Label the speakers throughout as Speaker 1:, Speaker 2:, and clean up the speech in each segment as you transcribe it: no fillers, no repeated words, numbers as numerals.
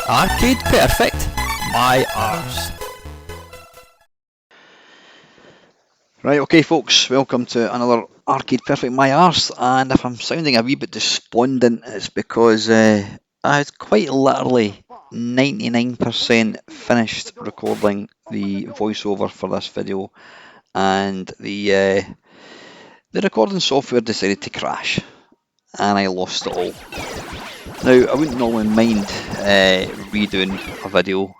Speaker 1: Arcade Perfect, my arse.
Speaker 2: Right, okay folks, welcome to another Arcade Perfect My Arse, and if I'm sounding a wee bit despondent, it's because I had quite literally 99% finished recording the voiceover for this video, and the recording software decided to crash, and I lost it all. Now, I wouldn't normally mind redoing a video,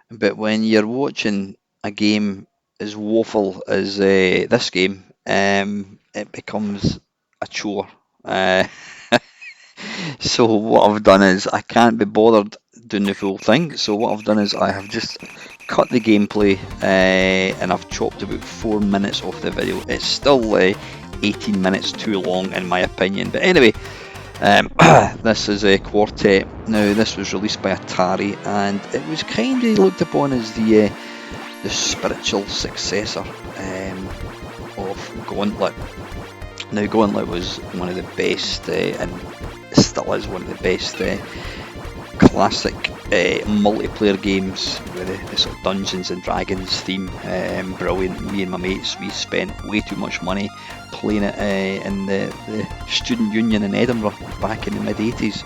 Speaker 2: but when you're watching a game as woeful as this game, it becomes a chore. So what I've done is I can't be bothered doing the full thing. So what I've done is I have just cut the gameplay and I've chopped about 4 minutes off the video. It's still 18 minutes too long in my opinion. But anyway, this is a Quartet. Now this was released by Atari and it was kind of looked upon as the spiritual successor of Gauntlet. Now Gauntlet was one of the best and still is one of the best classic multiplayer games with the sort of Dungeons and Dragons theme. Brilliant. Me and my mates, we spent way too much money playing it in the student union in Edinburgh back in the mid 80s.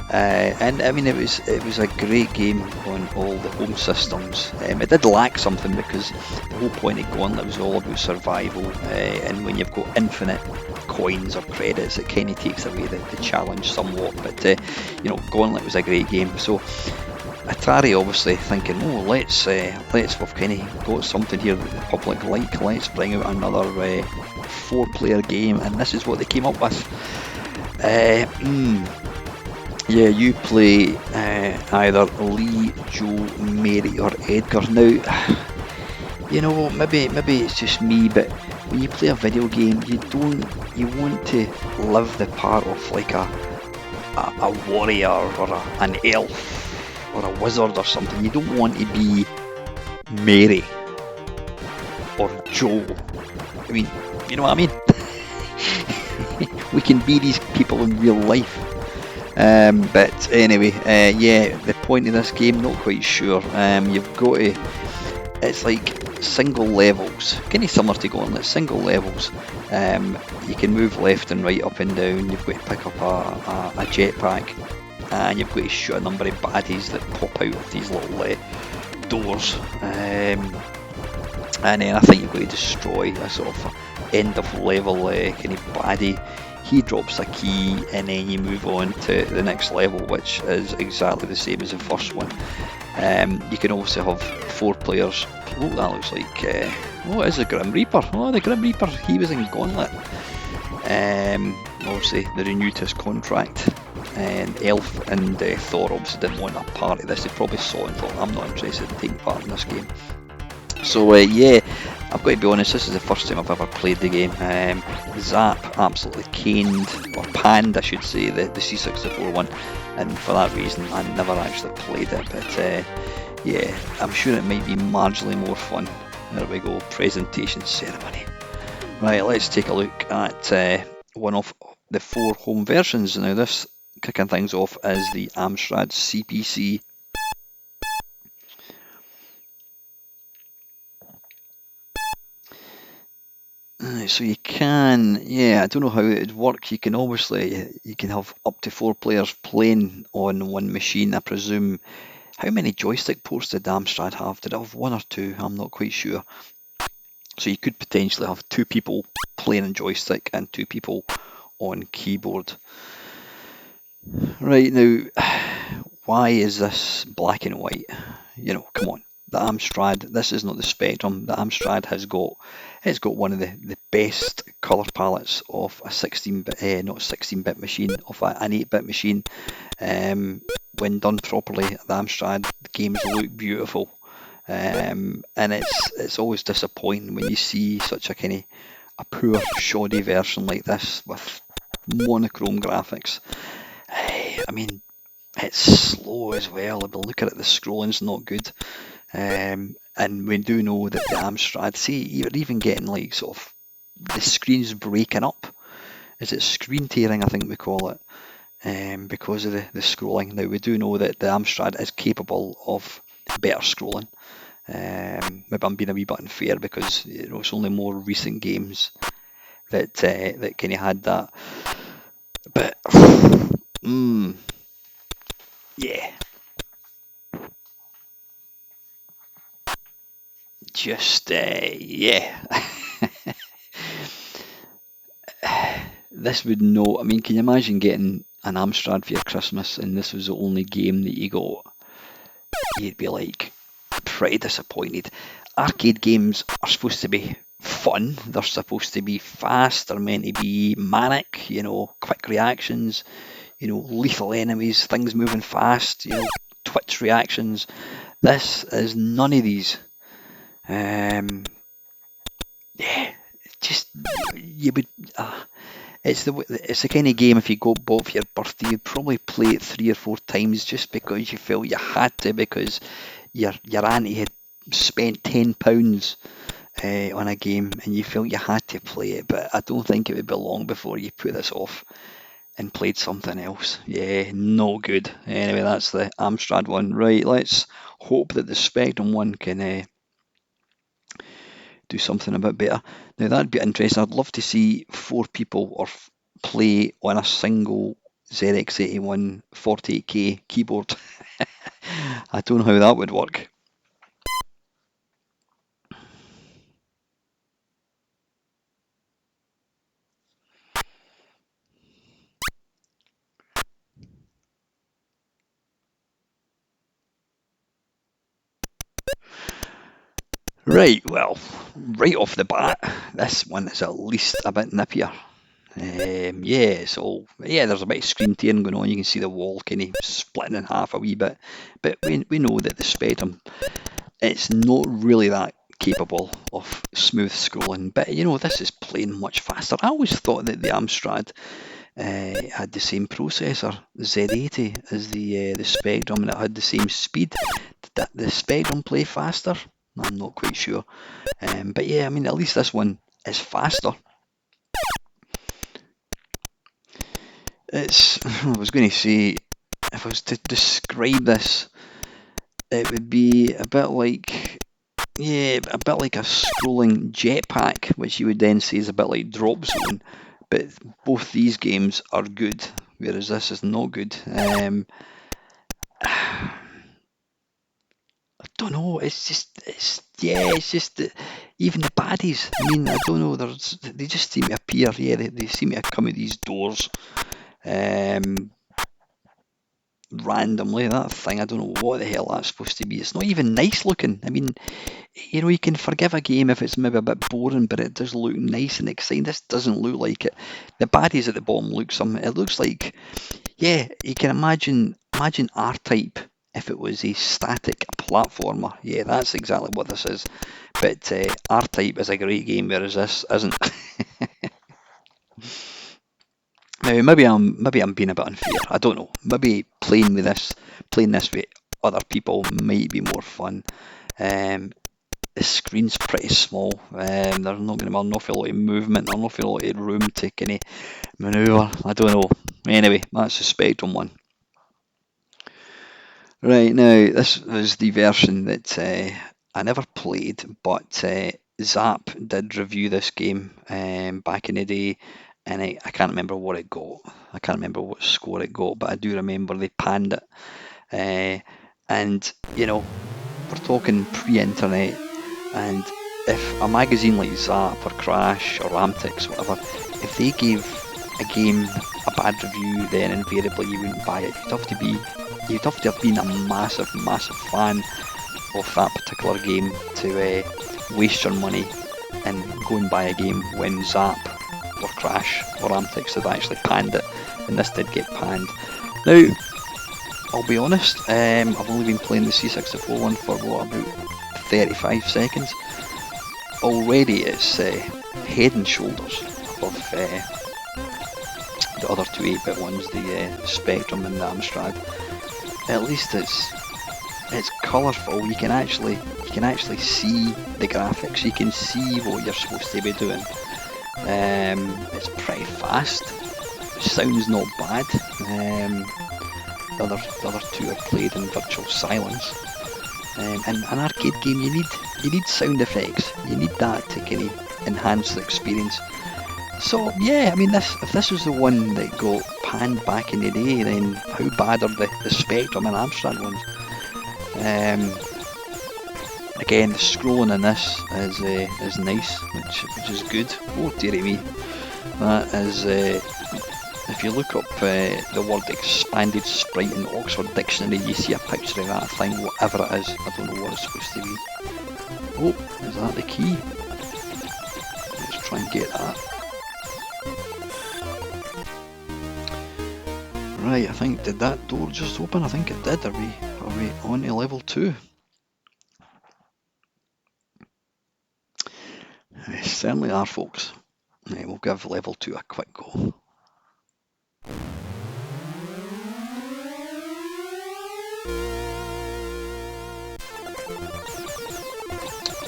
Speaker 2: And I mean, it was a great game on all the home systems. It did lack something because the whole point of Gauntlet was all about survival, and when you've got infinite coins or credits, it kind of takes away the challenge somewhat. But you know, Gauntlet was a great game. So Atari obviously thinking, oh, let's we've kind of got something here that the public like. Let's bring out another 4-player game, and this is what they came up with. Yeah, you play either Lee, Joe, Mary or Edgar. Now, you know, maybe it's just me, but when you play a video game, you want to live the part of like a warrior or an elf or a wizard or something. You don't want to be Mary or Joe. I mean, you know what I mean? We can be these people in real life. But anyway, yeah, the point of this game, not quite sure. You've got to, it's like single levels, kind of similar to Gauntlet, single levels. You can move left and right, up and down. You've got to pick up a jetpack, and you've got to shoot a number of baddies that pop out of these little doors. And then I think you've got to destroy a sort of end of level kind of baddie. He drops a key and then you move on to the next level, which is exactly the same as the first one. You can also have 4 players. Oh, that looks like, oh, it is a Grim Reaper. Oh, the Grim Reaper, he was in Gauntlet. Obviously they renewed his contract, and Elf and Thor obviously didn't want a part of this. They probably saw it and thought, I'm not interested in taking part in this game. So yeah, I've got to be honest, this is the first time I've ever played the game. Zap absolutely caned, or panned I should say, the C64 one, and for that reason I never actually played it. But yeah, I'm sure it might be marginally more fun. There we go, presentation ceremony. Right, let's take a look at one of the 4 home versions. Now this, kicking things off, is the Amstrad CPC. So you can, yeah, I don't know how it would work. You can obviously, you can have up to 4 players playing on one machine, I presume. How many joystick ports did Amstrad have? Did it have 1 or 2? I'm not quite sure. So you could potentially have 2 people playing on joystick and 2 people on keyboard. Right, now, why is this black and white? You know, come on. The Amstrad, this is not the Spectrum. The Amstrad has got, it's got one of the best colour palettes of a 16-bit, not 16-bit machine, of an 8-bit machine. When done properly, the Amstrad games look beautiful. And it's always disappointing when you see such a kind of a poor, shoddy version like this with monochrome graphics. I mean, it's slow as well. I've been looking at the scrolling's not good. And we do know that the Amstrad, see, you're even getting like sort of the screen's breaking up. Is it screen tearing, I think we call it? because of the scrolling. Now we do know that the Amstrad is capable of better scrolling. Maybe I'm being a wee bit unfair because it's only more recent games that that kind of had that. But yeah, just yeah. This would know. I mean, can you imagine getting an Amstrad for your Christmas and this was the only game that you got? You'd be like pretty disappointed. Arcade games are supposed to be fun. They're supposed to be fast. They're meant to be manic. Quick reactions. Lethal enemies. Things moving fast. Twitch reactions. This is none of these. Yeah, just you would. It's the kind of game if you bought for your birthday, you'd probably play it 3 or 4 times just because you felt you had to, because your auntie had spent £10 on a game and you felt you had to play it. But I don't think it would be long before you put this off and played something else. Yeah, no good. Anyway, that's the Amstrad one. Right, let's hope that the Spectrum one can do something a bit better. Now that'd be interesting. I'd love to see 4 people or play on a single ZX81 48K keyboard. I don't know how that would work. Right, well, right off the bat, this one is at least a bit nippier. There's a bit of screen tearing going on. You can see the wall kind of splitting in half a wee bit. But we know that the Spectrum, it's not really that capable of smooth scrolling. But this is playing much faster. I always thought that the Amstrad had the same processor, Z80, as the Spectrum, and it had the same speed. Did the Spectrum play faster? I'm not quite sure. But yeah, I mean, at least this one is faster. I was going to say, if I was to describe this, it would be a bit like a scrolling jetpack, which you would then say is a bit like Drop Zone. But both these games are good, whereas this is not good. I don't know. It's just that even the baddies. I mean, I don't know. They just seem to appear. Yeah, they seem to come at these doors randomly. That thing, I don't know what the hell that's supposed to be. It's not even nice looking. I mean, you can forgive a game if it's maybe a bit boring, but it does look nice and exciting. This doesn't look like it. The baddies at the bottom look something. It looks like, yeah, you can imagine R-Type if it was a static platformer. Yeah, that's exactly what this is. But R-Type is a great game, whereas this isn't. Now, maybe I'm being a bit unfair. I don't know. Maybe playing this with other people might be more fun. The screen's pretty small. There's not going to be an awful lot of movement. There's not an awful lot of room to kind of manoeuvre. I don't know. Anyway, that's the Spectrum one. Right, now this was the version that I never played, but Zap did review this game back in the day, and I can't remember what it got. I can't remember what score it got, but I do remember they panned it. And we're talking pre-internet, and if a magazine like Zap or Crash or Ramtix, whatever, if they gave a game a bad review, then invariably you wouldn't buy it. You'd have to have been a massive fan of that particular game to waste your money and go and buy a game when Zap or Crash or Amtix had actually panned it, and this did get panned. Now, I'll be honest, I've only been playing the C64 one for about 35 seconds. Already it's head and shoulders above the other two 8-bit ones, the Spectrum and the Amstrad. At least it's colourful. You can actually see the graphics. You can see what you're supposed to be doing. It's pretty fast. sound's not bad. The other two are played in virtual silence. In an arcade game, you need sound effects. You need that to kind of enhance the experience. So yeah, I mean, if this was the one that got panned back in the day, then how bad are the Spectrum and Amstrad ones? Again, the scrolling in this is nice, which is good. Oh dearie me, that is. If you look up the word expanded sprite in the Oxford Dictionary, you see a picture of that thing, whatever it is. I don't know what it's supposed to be. Oh, is that the key? Let's try and get that. Right, I think, did that door just open? I think it did. Are we on to level 2? We certainly are, folks. Right, we'll give level 2 a quick go.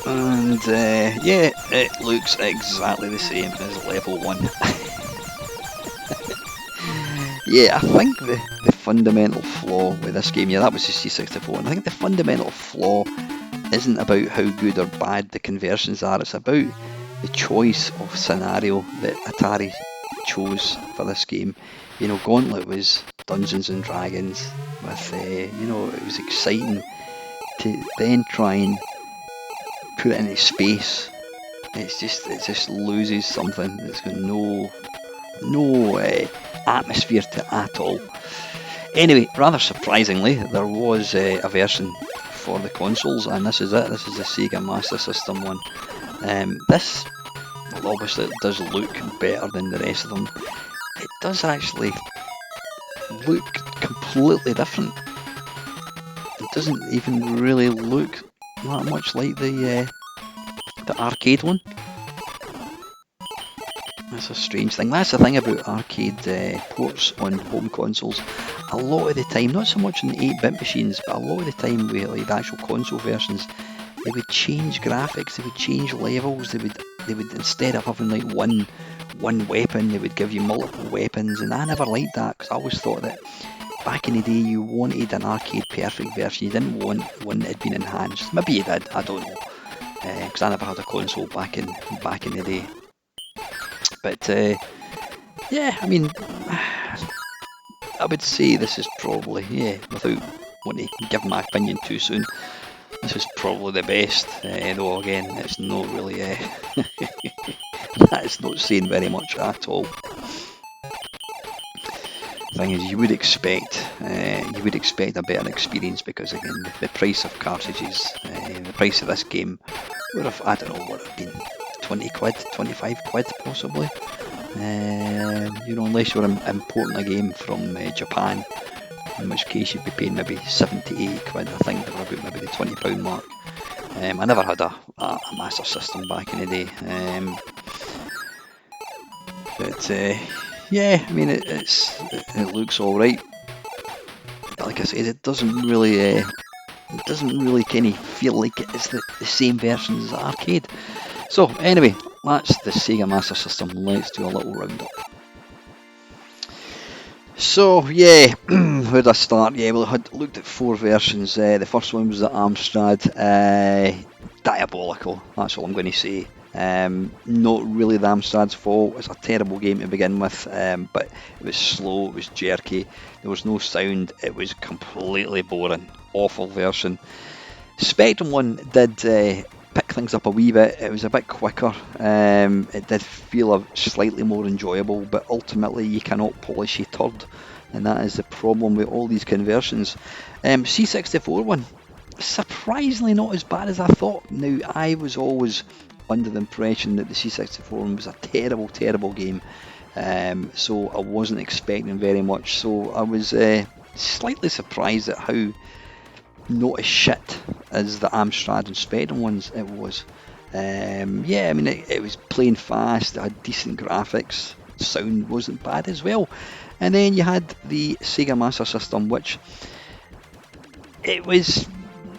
Speaker 2: And yeah, it looks exactly the same as level 1. Yeah, I think the fundamental flaw with this game, yeah, that was the C64, and I think the fundamental flaw isn't about how good or bad the conversions are, it's about the choice of scenario that Atari chose for this game. You know, Gauntlet was Dungeons and Dragons with, you know, it was exciting to then try and put it into space. It just loses something. It's got no atmosphere to it at all. Anyway, rather surprisingly, there was a version for the consoles, and this is it. This is the Sega Master System one. This, well, obviously it does look better than the rest of them. It does actually look completely different. It doesn't even really look that much like the arcade one. That's a strange thing. That's the thing about arcade ports on home consoles. A lot of the time, not so much on the 8-bit machines, but a lot of the time with like the actual console versions, they would change graphics, they would change levels, they would instead of having like one weapon, they would give you multiple weapons, and I never liked that because I always thought that back in the day you wanted an arcade perfect version, you didn't want one that had been enhanced. Maybe you did, I don't know, because I never had a console back in the day. But yeah, I mean, I would say this is probably, yeah, without wanting to give my opinion too soon, this is probably the best, though again, it's not really, that's not saying very much at all. Thing is, you would expect a better experience because again, the price of cartridges, the price of this game would have, I don't know what it would have been, 20 quid, 25 quid possibly. You know, unless you're importing a game from Japan, in which case you'd be paying maybe 70, 80 quid. I think they were about maybe the £20 mark. I never had a Master System back in the day. But yeah, I mean it looks alright. But like I said, it doesn't really kind of feel like it's the same version as the arcade. So anyway, that's the Sega Master System. Let's do a little roundup. So yeah, where did I start? Yeah, well, I had looked at 4 versions. The first one was the Amstrad, diabolical. That's all I'm going to say. Not really the Amstrad's fault. It's a terrible game to begin with, but it was slow, it was jerky, there was no sound, it was completely boring. Awful version. Spectrum one did pick things up a wee bit. It was a bit quicker. It did feel slightly more enjoyable, but ultimately you cannot polish a turd, and that is the problem with all these conversions. C64 one, surprisingly not as bad as I thought. Now, I was always under the impression that the C64 one was a terrible game, so I wasn't expecting very much, so I was slightly surprised at how not as shit as the Amstrad and Spectrum ones it was. Yeah, I mean, it was playing fast, it had decent graphics, sound wasn't bad as well. And then you had the Sega Master System, which it was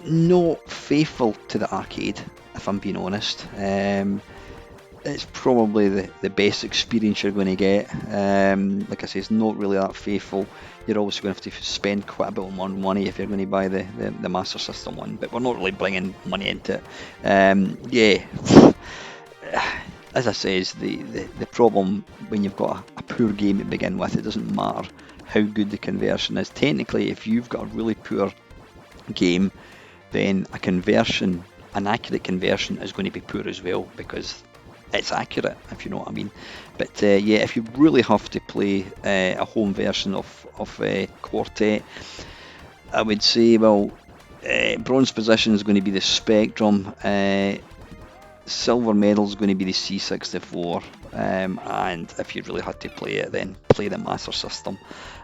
Speaker 2: not faithful to the arcade, if I'm being honest. it's probably the best experience you're going to get. Like I say, it's not really that faithful. You're obviously going to have to spend quite a bit more money if you're going to buy the Master System one, but we're not really bringing money into it. Yeah, as I says, the problem when you've got a poor game to begin with, it doesn't matter how good the conversion is. Technically, if you've got a really poor game, then an accurate conversion is going to be poor as well, because it's accurate, if you know what I mean. But yeah, if you really have to play a home version of Quartet, I would say, well, bronze position is going to be the Spectrum, silver medal is going to be the C64, and if you really had to play it, then play the Master System.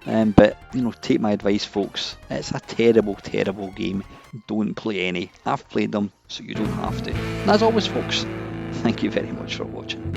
Speaker 2: But you know, take my advice, folks. It's a terrible, terrible game. Don't play any. I've played them, so you don't have to. And as always, folks, thank you very much for watching.